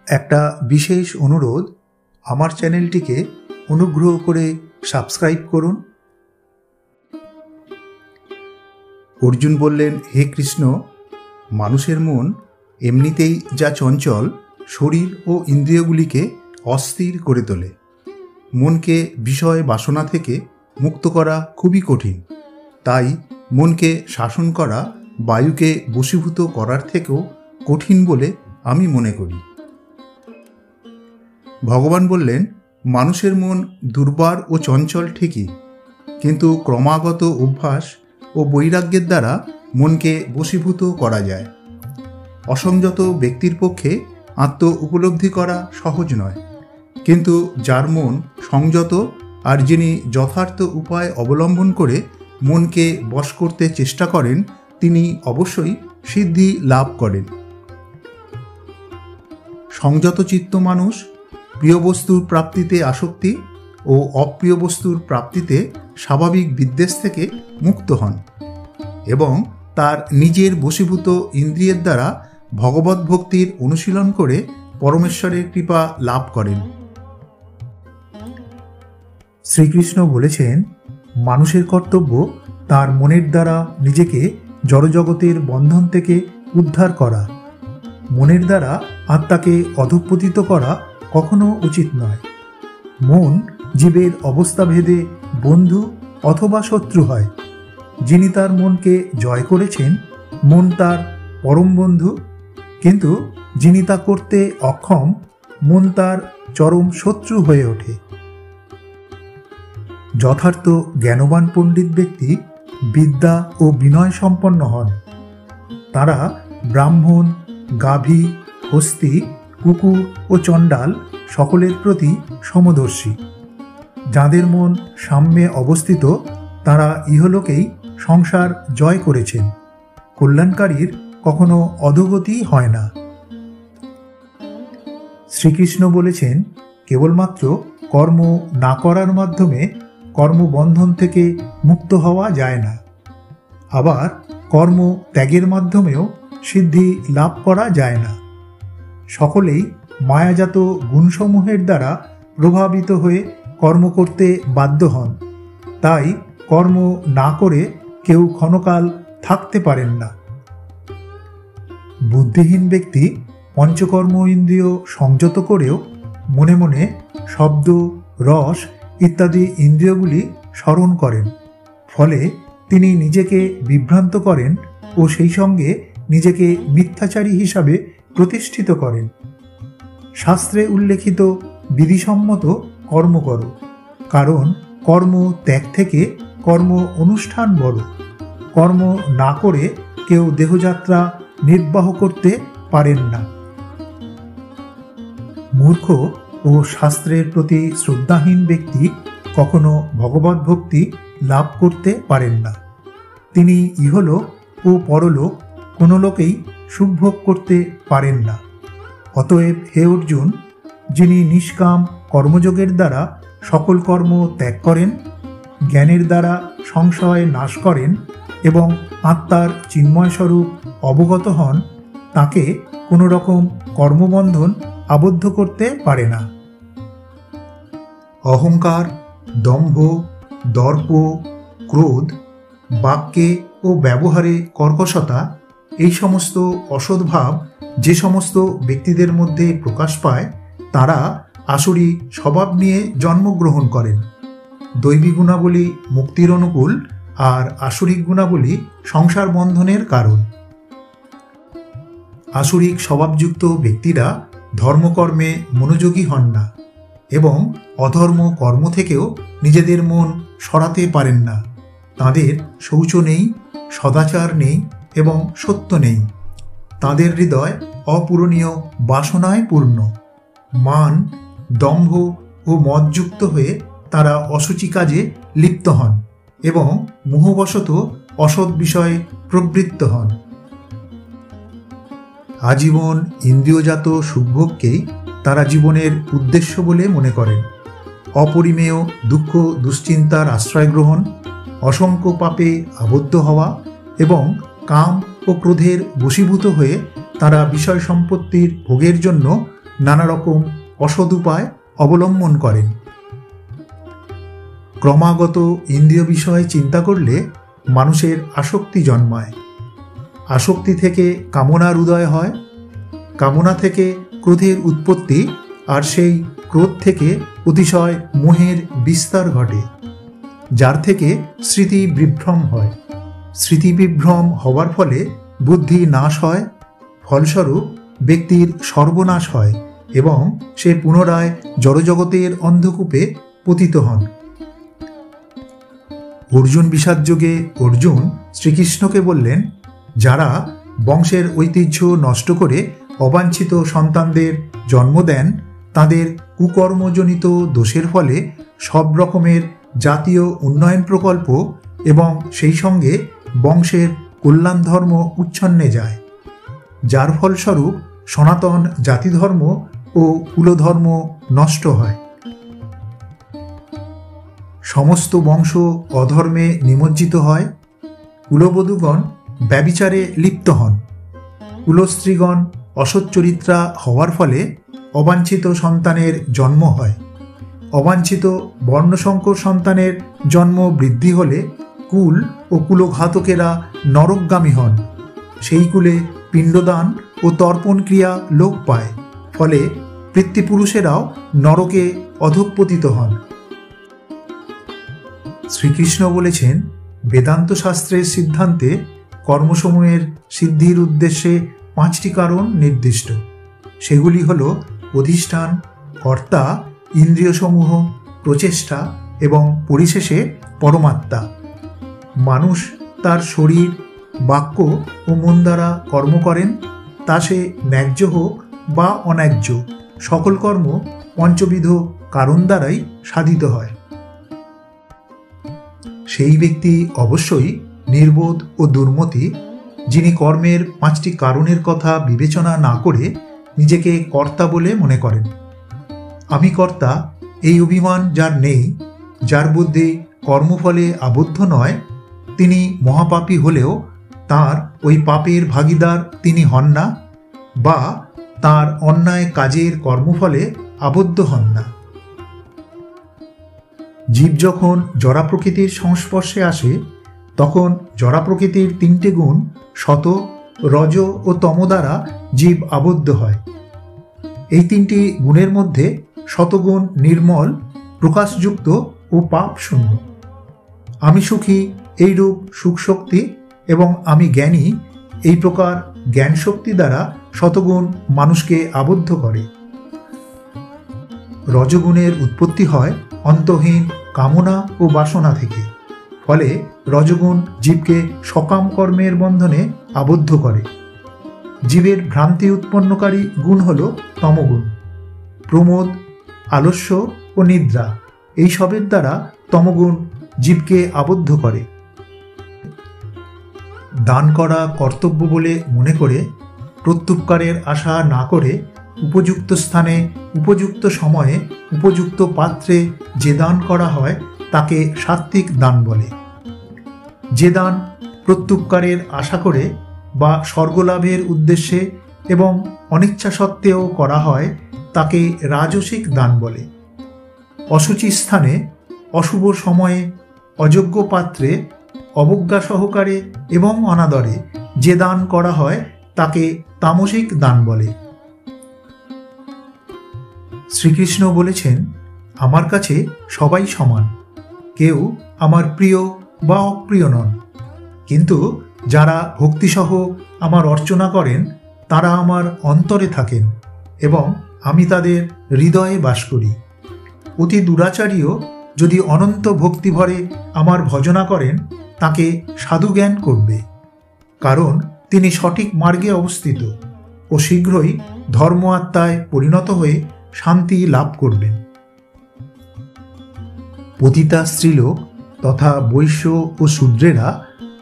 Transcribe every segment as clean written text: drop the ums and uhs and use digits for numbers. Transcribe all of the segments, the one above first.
একটা বিশেষ অনুরোধ, আমার চ্যানেলটিকে অনুগ্রহ করে সাবস্ক্রাইব করুন। অর্জুন বললেন, হে কৃষ্ণ, মানুষের মন এমনিতেই যা চঞ্চল, শরীর ও ইন্দ্রিয়গুলিকে অস্থির করে তোলে। মনকে বিষয় বাসনা থেকে মুক্ত করা খুবই কঠিন। তাই মনকে শাসন করা বায়ুকে বশীভূত করার থেকেও কঠিন বলে আমি মনে করি। ভগবান বললেন, মানুষের মন দুর্বার ও চঞ্চল ঠিকই, কিন্তু ক্রমাগত অভ্যাস ও বৈরাগ্যের দ্বারা মনকে বশীভূত করা যায়। অসংযত ব্যক্তির পক্ষে আত্ম উপলব্ধি করা সহজ নয়, কিন্তু যার মন সংযত আর যিনি যথার্থ উপায় অবলম্বন করে মনকে বশ করতে চেষ্টা করেন, তিনি অবশ্যই সিদ্ধি লাভ করেন। সংযত চিত্ত মানুষ প্রিয় বস্তুর প্রাপ্তিতে আসক্তি ও অপ্রিয় বস্তুর প্রাপ্তিতে স্বাভাবিক বিদ্বেষ থেকে মুক্ত হন এবং তার নিজের বশীভূত ইন্দ্রিয়ের দ্বারা ভগবত ভক্তির অনুশীলন করে পরমেশ্বরের কৃপা লাভ করেন। শ্রীকৃষ্ণ বলেছেন, মানুষের কর্তব্য তার মনের দ্বারা নিজেকে জড়জগতের বন্ধন থেকে উদ্ধার করা। মনের দ্বারা আত্মাকে অধঃপতিত করা কখনো উচিত নয়। মন জীবের অবস্থাভেদে বন্ধু অথবা শত্রু হয়। যিনি তার মনকে জয় করেছেন, মন তার পরম বন্ধু, কিন্তু যিনি তা করতে অক্ষম, মন তার চরম শত্রু হয়ে ওঠে। যথার্থ জ্ঞানবান পণ্ডিত ব্যক্তি বিদ্যা ও বিনয় সম্পন্ন হন। তারা ব্রাহ্মণ, গাভী, হস্তি, কুকুর ও চণ্ডাল সকলের প্রতি সমদর্শী। যাদের মন সাম্যে অবস্থিত, তারা ইহলোকেই সংসার জয় করেছেন। কল্যাণকারীর কখনো অধোগতি হয় না। শ্রীকৃষ্ণ বলেছেন, কেবলমাত্র কর্ম না করার মাধ্যমে কর্মবন্ধন থেকে মুক্ত হওয়া যায় না। আবার কর্ম ত্যাগের মাধ্যমেও সিদ্ধি লাভ করা যায় না। সকলেই মায়াজাত গুণসমূহের দ্বারা প্রভাবিত হয়ে কর্ম করতে বাধ্য হন। তাই কর্ম না করে কেউ ক্ষণকাল থাকতে পারেন না। বুদ্ধিহীন ব্যক্তি পঞ্চকর্ম ইন্দ্রিয় সংযত করেও মনে মনে শব্দ, রস ইত্যাদি ইন্দ্রিয়গুলি স্মরণ করেন। ফলে তিনি নিজেকে বিভ্রান্ত করেন ও সেই সঙ্গে নিজেকে মিথ্যাচারী হিসাবে প্রতিষ্ঠিত করেন। শাস্ত্রে উল্লেখিত বিধিসম্মত কর্ম করো, কারণ কর্ম ত্যাগ থেকে কর্ম অনুষ্ঠান বড়। কর্ম না করে কেউ দেহযাত্রা নির্বাহ করতে পারেন না। মূর্খ ও শাস্ত্রের প্রতি শ্রদ্ধাহীন ব্যক্তি কখনো ভগবত ভক্তি লাভ করতে পারেন না। তিনি ইহলোক ও পরলোক কোনো লোকেই সুখভোগ করতে পারেন না। অতএব হে অর্জুন, যিনি নিষ্কাম কর্মযোগের দ্বারা সকল কর্ম ত্যাগ করেন, জ্ঞানের দ্বারা সংশয় নাশ করেন এবং আত্মার চিন্ময়স্বরূপ অবগত হন, তাকে কোনো রকম কর্মবন্ধন আবদ্ধ করতে পারে না। অহংকার, দম্ভ, দর্প, ক্রোধ, বাক্যে ও ব্যবহারে কর্কশতা, এই সমস্ত অসদ্ভাব যে সমস্ত ব্যক্তিদের মধ্যে প্রকাশ পায়, তারা আসুরি স্বভাব নিয়ে জন্মগ্রহণ করেন। দৈবী গুণাবলী মুক্তির অনুকূল আর আসুরিক গুণাবলী সংসার বন্ধনের কারণ। আসুরিক স্বভাবযুক্ত ব্যক্তিরা ধর্মকর্মে মনোযোগী হন না এবং অধর্ম কর্ম থেকেও নিজেদের মন সরাতে পারেন না। তাদের শৌচ নেই, সদাচার নেই এবং সত্য নেই। তাদের হৃদয় অপূরণীয় বাসনায় পূর্ণ। মান, দম্ভ ও মদযুক্ত হয়ে তারা অসুচি কাজে লিপ্ত হন এবং মোহবশত অসৎ বিষয়ে প্রবৃত্ত হন। আজীবন ইন্দ্রিয়জাত সুখভোগকেই তারা জীবনের উদ্দেশ্য বলে মনে করেন। অপরিমেয় দুঃখ দুশ্চিন্তার আশ্রয় গ্রহণ, অসংখ্য পাপে আবদ্ধ হওয়া এবং কাম ও ক্রোধের বশীভূত হয়ে তারা বিষয় সম্পত্তির ভোগের জন্য নানা রকম অসৎ উপায় অবলম্বন করেন। ক্রমাগত ইন্দ্রিয় বিষয়ে চিন্তা করলে মানুষের আসক্তি জন্মায়। আসক্তি থেকে কামনার উদয় হয়, কামনা থেকে ক্রোধের উৎপত্তি, আর সেই ক্রোধ থেকে অতিশয় মোহের বিস্তার ঘটে, যার থেকে স্মৃতি বিভ্রম হয়। স্মৃতি বিভ্রম হওয়ার ফলে বুদ্ধি নাশ হয়, ফলস্বরূপ ব্যক্তির সর্বনাশ হয় এবং সে পুনরায় জড়জগতের অন্ধকূপে পতিত হন। অর্জুন বিষাদযোগে অর্জুন শ্রীকৃষ্ণকে বললেন, যারা বংশের ঐতিহ্য নষ্ট করে অবাঞ্ছিত সন্তানদের জন্ম দেন, তাদের কুকর্মজনিত দোষের ফলে সব রকমের জাতীয় উন্নয়ন প্রকল্প এবং সেই সঙ্গে বংশের কল্যাণ ধর্ম উচ্ছন্নে যায়, যার ফলস্বরূপ সনাতন জাতিধর্ম ও কুলধর্ম নষ্ট হয়। সমস্ত বংশ অধর্মে নিমজ্জিত হয়, কুলবধূগণ ব্যভিচারে লিপ্ত হন, কুলস্ত্রীগণ অসচ্চরিত্রা হওয়ার ফলে অবাঞ্ছিত সন্তানের জন্ম হয়, অবাঞ্ছিত বর্ণসংকর সন্তানের জন্ম বৃদ্ধি হলে কুল ও কুলঘাতকেরা নরকগামী হন, সেই কুলে পিণ্ডদান ও তর্পণ ক্রিয়া লোপ পায়, ফলে পিতৃপুরুষেরাও নরকে অধঃপতিত হন। শ্রীকৃষ্ণ বলেছেন, বেদান্ত শাস্ত্রের সিদ্ধান্তে কর্মসমূহের সিদ্ধির উদ্দেশ্যে 5টি কারণ নির্দিষ্ট। সেগুলি হল অধিষ্ঠান, কর্তা, ইন্দ্রিয়সমূহ, প্রচেষ্টা এবং পরিশেষে পরমাত্মা। মানুষ তার শরীর, বাক্য ও মন দ্বারা কর্ম করেন, তা সে ন্যায্য হোক বা অন্যায্য, সকল কর্ম পঞ্চবিধ কারণ দ্বারাই সাধিত হয়। সেই ব্যক্তি অবশ্যই নির্বোধ ও দুর্মতি, যিনি কর্মের 5টি কারণের কথা বিবেচনা না করে নিজেকে কর্তা বলে মনে করেন। আমি কর্তা, এই অভিমান যার নেই, যার বুদ্ধি কর্মফলে আবদ্ধ নয়, তিনি মহাপাপী হলেও তার ওই পাপের ভাগীদার তিনি হন না, বা তার অন্যায় কাজের কর্মফলে আবদ্ধ হন না। জীব যখন জড়া প্রকৃতির সংস্পর্শে আসে, তখন জড়া প্রকৃতির 3টে গুণ সত, রজ ও তম দ্বারা জীব আবদ্ধ হয়। এই 3টি গুণের মধ্যে সতগুণ নির্মল, প্রকাশযুক্ত ও পাপ শূন্য। আমি সুখী এইরূপ সুখ শক্তি এবং আমি জ্ঞানী এই প্রকার জ্ঞান শক্তি দ্বারা শতগুণ মানুষকে আবদ্ধ করে। রজগুণের উৎপত্তি হয় অন্তহীন কামনা ও বাসনা থেকে, ফলে রজগুণ জীবকে সকাম কর্মের বন্ধনে আবদ্ধ করে। জীবের ভ্রান্তি উৎপন্নকারী গুণ হল তমগুণ। প্রমোদ, আলস্য ও নিদ্রা এইসবের দ্বারা তমগুণ জীবকে আবদ্ধ করে। দান করা কর্তব্য বলে মনে করে প্রত্যুপকারের আশা না করে উপযুক্ত স্থানে, উপযুক্ত সময়ে, উপযুক্ত পাত্রে যে দান করা হয় তাকে সাত্ত্বিক দান বলে। যে দান প্রত্যুপকারের আশা করে বা স্বর্গলাভের উদ্দেশ্যে এবং অনিচ্ছা সত্ত্বেও করা হয় তাকে রাজসিক দান বলে। অশুচি স্থানে, অশুভ সময়ে, অযোগ্য পাত্রে, অবজ্ঞা সহকারে এবং অনাদরে যে দান করা হয় তাকে তামসিক দান বলে। শ্রীকৃষ্ণ বলেছেন, আমার কাছে সবাই সমান, কেউ আমার প্রিয় বা অপ্রিয় নন, কিন্তু যারা ভক্তিসহ আমার অর্চনা করেন তারা আমার অন্তরে থাকেন এবং আমি তাদের হৃদয়ে বাস করি। অতি দুরাচারীও যদি অনন্ত ভক্তিভরে আমার ভজনা করেন তাকে সাধু জ্ঞান করবে, কারণ তিনি সঠিক মার্গে অবস্থিত ও শীঘ্রই ধর্ম আত্মায় পরিণত হয়ে শান্তি লাভ করবেন। পতিতা স্ত্রীলোক তথা বৈশ্য ও শূদ্রেরা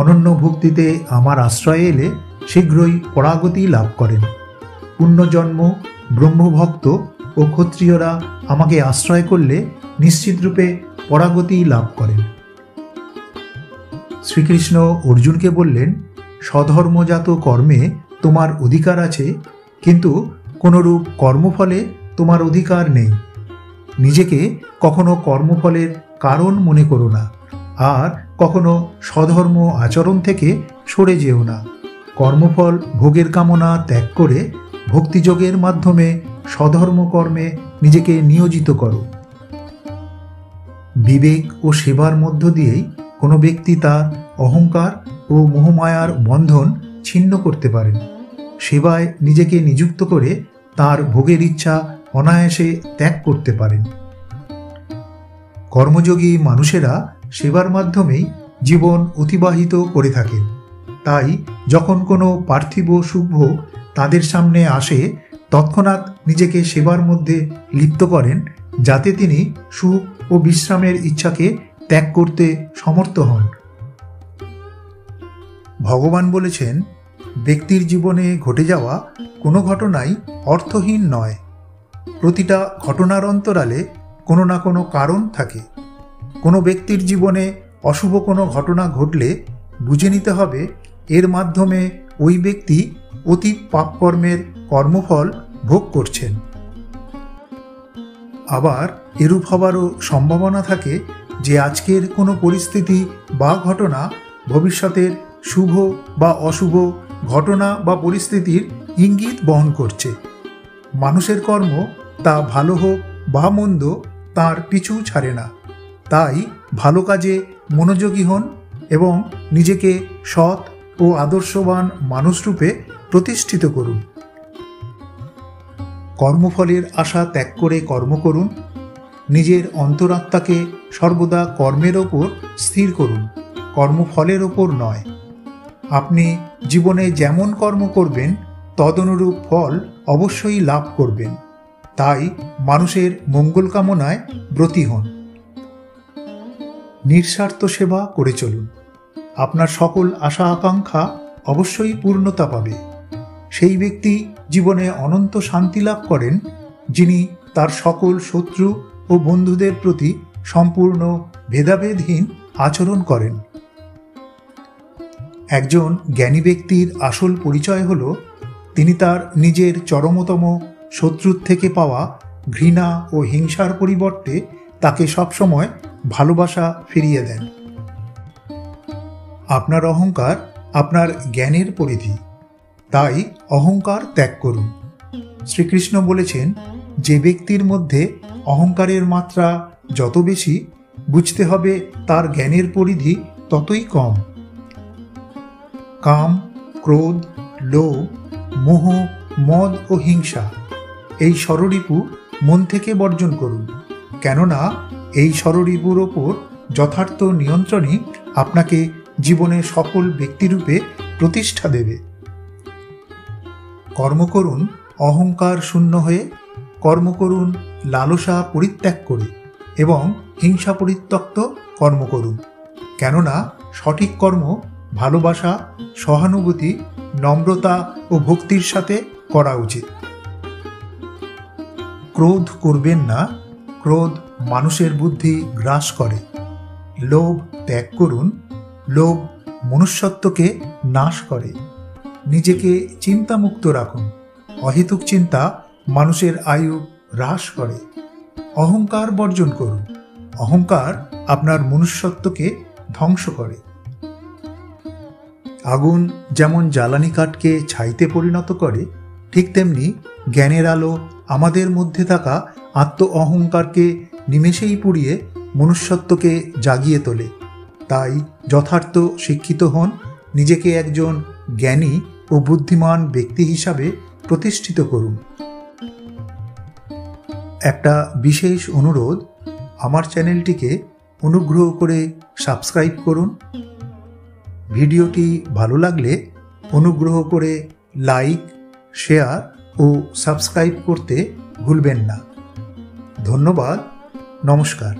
অনন্য ভক্তিতে আমার আশ্রয়ে এলে শীঘ্রই পরাগতি লাভ করেন। পুণ্যজন্ম ব্রহ্মভক্ত ও ক্ষত্রিয়রা আমাকে আশ্রয় করলে নিশ্চিতরূপে পরাগতি লাভ করেন। শ্রীকৃষ্ণ অর্জুনকে বললেন, স্বধর্মজাত কর্মে তোমার অধিকার আছে, কিন্তু কোনরূপ কর্মফলে তোমার অধিকার নেই। নিজেকে কখনো কর্মফলের কারণ মনে করো না, আর কখনো স্বধর্ম আচরণ থেকে সরে যেও না। কর্মফল ভোগের কামনা ত্যাগ করে ভক্তিযোগের মাধ্যমে স্বধর্ম কর্মে নিজেকে নিয়োজিত করো। বিবেক ও সেবার মধ্য দিয়েই কোনো ব্যক্তি তার অহংকার ও মোহমায়ার বন্ধন ছিন্ন করতে পারেন। সেবায় নিজেকে নিযুক্ত করে তার ভোগের ইচ্ছা অনায়াসে ত্যাগ করতে পারেন। কর্মযোগী মানুষেরা সেবার মাধ্যমেই জীবন অতিবাহিত করে থাকেন। তাই যখন কোনো পার্থিব সুখভোগ তাদের সামনে আসে, তৎক্ষণাৎ নিজেকে সেবার মধ্যে লিপ্ত করেন, যাতে তিনি সুখ ও বিশ্রামের ইচ্ছাকে ত্যাগ করতে সমর্থ হন। ভগবান বলেছেন, ব্যক্তির জীবনে ঘটে যাওয়া কোনো ঘটনাই অর্থহীন নয়। প্রতিটা ঘটনার অন্তরালে কোনো না কোনো কারণ থাকে। কোনো ব্যক্তির জীবনে অশুভ কোনো ঘটনা ঘটলে বুঝে নিতে হবে এর মাধ্যমে ওই ব্যক্তি অতীত পাপকর্মের কর্মফল ভোগ করছেন। আবার এরূপ হবারও সম্ভাবনা থাকে যে আজকের কোনো পরিস্থিতি বা ঘটনা ভবিষ্যতের শুভ বা অশুভ ঘটনা বা পরিস্থিতির ইঙ্গিত বহন করছে। মানুষের কর্ম তা ভালো হোক বা মন্দ তার পিছু ছাড়ে না। তাই ভালো কাজে মনোযোগী হন এবং নিজেকে সৎ ও আদর্শবান মানুষরূপে প্রতিষ্ঠিত করুন। কর্মফলের আশা ত্যাগ করে কর্ম করুন। নিজের অন্তরাত্মাকে সর্বদা কর্মের ওপর স্থির করুন, কর্মফলের ওপর নয়। আপনি জীবনে যেমন কর্ম করবেন তদনুরূপ ফল অবশ্যই লাভ করবেন। তাই মানুষের মঙ্গল কামনায় ব্রতী হন। নিঃস্বার্থ সেবা করে চলুন। আপনার সকল আশা আকাঙ্ক্ষা অবশ্যই পূর্ণতা পাবে। সেই ব্যক্তি জীবনে অনন্ত শান্তি লাভ করেন যিনি তার সকল শত্রু ও বন্ধুদের প্রতি সম্পূর্ণ ভেদাভেদহীন আচরণ করেন। একজন জ্ঞানী ব্যক্তির আসল পরিচয় হল তিনি তার নিজের চরমতম শত্রুর থেকে পাওয়া ঘৃণা ও হিংসার পরিবর্তে তাকে সবসময় ভালোবাসা ফিরিয়ে দেন। আপনার অহংকার আপনার জ্ঞানের পরিধি, তাই অহংকার ত্যাগ করুন। শ্রীকৃষ্ণ বলেছেন, যে ব্যক্তির মধ্যে অহংকারের মাত্রা যত বেশি, বুঝতে হবে তার জ্ঞানের পরিধি ততই কম। কাম, ক্রোধ, লোভ, মোহ, মদ ও হিংসা এই ষড়রিপু মন থেকে বর্জন করুন, কেননা এই ষড়রিপুর ওপর যথার্থ নিয়ন্ত্রণই আপনাকে জীবনে সফল ব্যক্তিরূপে প্রতিষ্ঠা দেবে। কর্ম করুন অহংকার শূন্য হয়ে, কর্ম করুন লালসা পরিত্যাগ করে এবং হিংসা পরিত্যক্ত কর্ম করুন, কেননা সঠিক কর্ম ভালোবাসা, সহানুভূতি, নম্রতা ও ভক্তির সাথে করা উচিত। ক্রোধ করবেন না, ক্রোধ মানুষের বুদ্ধি গ্রাস করে। লোভ ত্যাগ করুন, লোভ মনুষ্যত্বকে নাশ করে। নিজেকে চিন্তামুক্ত রাখুন, অহেতুক চিন্তা মানুষের আয়ু হ্রাস করে। অহংকার বর্জন করুন, অহংকার আপনার মনুষ্যত্বকে ধ্বংস করে। আগুন যেমন জ্বালানি কাঠকে ছাইতে পরিণত করে, ঠিক তেমনি জ্ঞানের আলো আমাদের মধ্যে থাকা আত্ম অহংকারকে নিমেষেই পুড়িয়ে মনুষ্যত্বকে জাগিয়ে তোলে। তাই যথার্থ শিক্ষিত হন, নিজেকে একজন জ্ঞানী ও বুদ্ধিমান ব্যক্তি হিসাবে প্রতিষ্ঠিত করুন। একটা বিশেষ অনুরোধ, আমার চ্যানেলটিকে অনুগ্রহ করে সাবস্ক্রাইব করুন। ভিডিওটি ভালো লাগলে অনুগ্রহ করে লাইক, শেয়ার ও সাবস্ক্রাইব করতে ভুলবেন না। ধন্যবাদ। নমস্কার।